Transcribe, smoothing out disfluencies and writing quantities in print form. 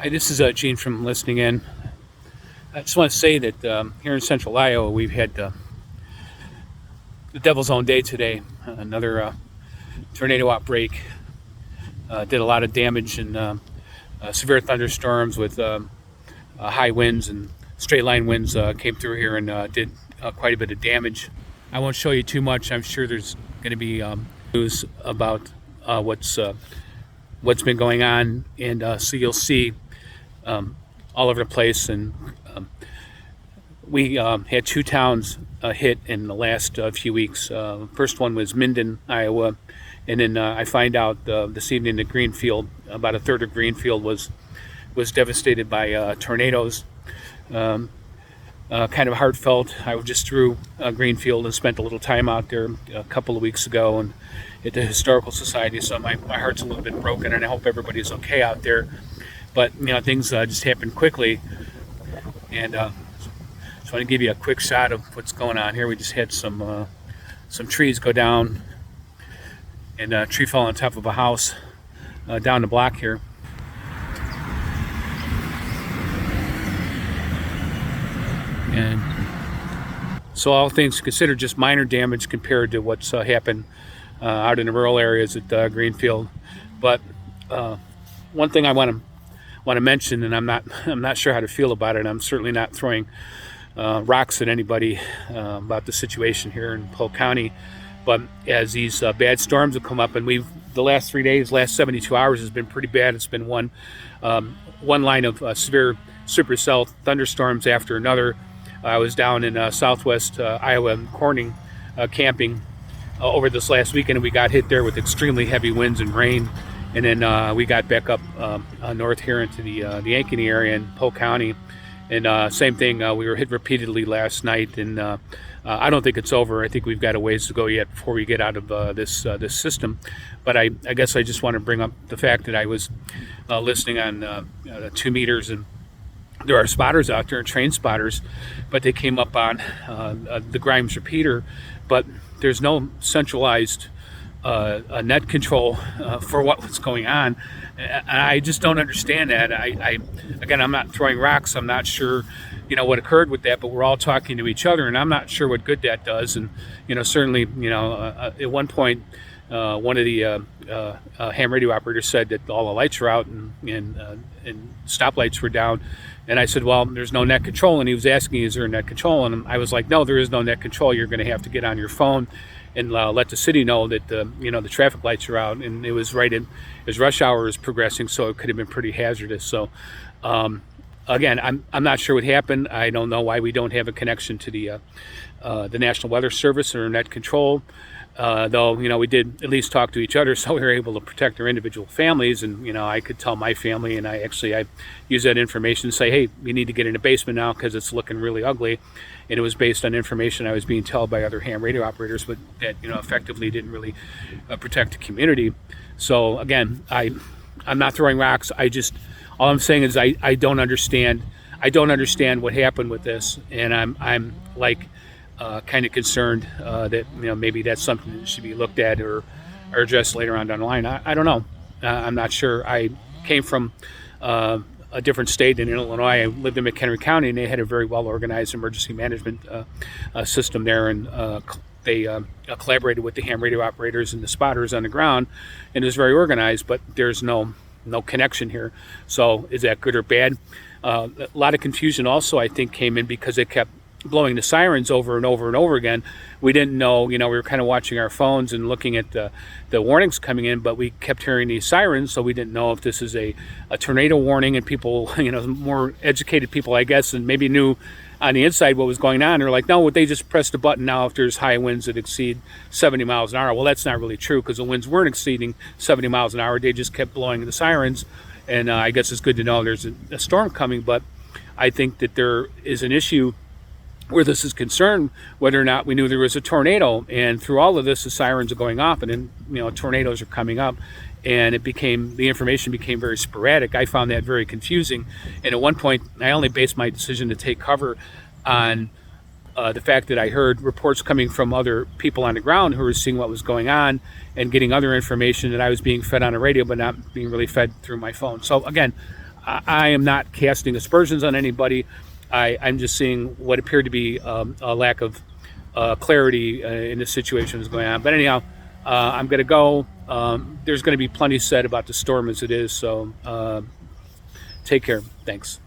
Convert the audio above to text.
Hi, this is Gene from Listening In. I just want to say that here in central Iowa, we've had the devil's own day today. Another tornado outbreak. Did a lot of damage and severe thunderstorms with high winds and straight line winds came through here and did quite a bit of damage. I won't show you too much. I'm sure there's going to be news about what's been going on, and so you'll see all over the place. And we had two towns hit in the last few weeks. First one was Minden, Iowa, and then I find out this evening that Greenfield, about a third of Greenfield was devastated by tornadoes. Kind of heartfelt. I was just through Greenfield and spent a little time out there a couple of weeks ago and at the Historical Society, so my heart's a little bit broken, and I hope everybody's okay out there. But things just happen quickly, and just want to give you a quick shot of what's going on here. We just had some trees go down, and a tree fell on top of a house down the block here. And so all things considered, just minor damage compared to what's happened out in the rural areas at Greenfield. But one thing I want to mention, and I'm not sure how to feel about it. I'm certainly not throwing rocks at anybody about the situation here in Polk County. But as these bad storms have come up, and the last 3 days, last 72 hours has been pretty bad. It's been one line of severe supercell thunderstorms after another. I was down in southwest Iowa, Corning, camping over this last weekend, and we got hit there with extremely heavy winds and rain. And then we got back up north here into the Ankeny area in Polk County, and same thing. We were hit repeatedly last night, and I don't think it's over. I think we've got a ways to go yet before we get out of this system. But I guess I just want to bring up the fact that I was listening on 2 meters, and there are spotters out there, train spotters, but they came up on the Grimes repeater, but there's no centralized a net control for what was going on. I just don't understand that. Again, I'm not throwing rocks. I'm not sure, what occurred with that, but we're all talking to each other, and I'm not sure what good that does. And, certainly, at one point, one of the ham radio operators said that all the lights were out and stoplights were down. And I said, well, there's no net control. And he was asking, is there net control? And I was like, no, there is no net control. You're going to have to get on your phone and let the city know that the traffic lights are out. And it was right in as rush hour is progressing, so it could have been pretty hazardous. So again, I'm not sure what happened. I don't know why we don't have a connection to the National Weather Service or net control. Though we did at least talk to each other, so we were able to protect our individual families. And I could tell my family, and I use that information to say, hey, you need to get in the basement now because it's looking really ugly. And it was based on information I was being told by other ham radio operators, but that effectively didn't really protect the community. So again, I'm not throwing rocks. All I'm saying is I don't understand. I don't understand what happened with this, and I'm like kind of concerned that maybe that's something that should be looked at or addressed later on down the line. I don't know. I'm not sure. I came from a different state in Illinois. I lived in McHenry County, and they had a very well organized emergency management system there, and they collaborated with the ham radio operators and the spotters on the ground, and it was very organized. But there's no connection here. So is that good or bad? A lot of confusion also, I think, came in because they kept blowing the sirens over and over and over again. We didn't know, we were kind of watching our phones and looking at the warnings coming in, but we kept hearing these sirens, so we didn't know if this is a tornado warning, and people, more educated people, I guess, and maybe knew on the inside what was going on. They're like, no, they just pressed a button now if there's high winds that exceed 70 miles an hour. Well, that's not really true, because the winds weren't exceeding 70 miles an hour. They just kept blowing the sirens, and I guess it's good to know there's a storm coming. But I think that there is an issue where this is concerned, whether or not we knew there was a tornado. And through all of this, the sirens are going off, and then tornadoes are coming up, and the information became very sporadic. I found that very confusing, and at one point I only based my decision to take cover on the fact that I heard reports coming from other people on the ground who were seeing what was going on and getting other information that I was being fed on the radio but not being really fed through my phone. So again, I am not casting aspersions on anybody. I'm just seeing what appeared to be a lack of clarity in the situation that's going on. But anyhow, I'm going to go. There's going to be plenty said about the storm as it is. So take care. Thanks.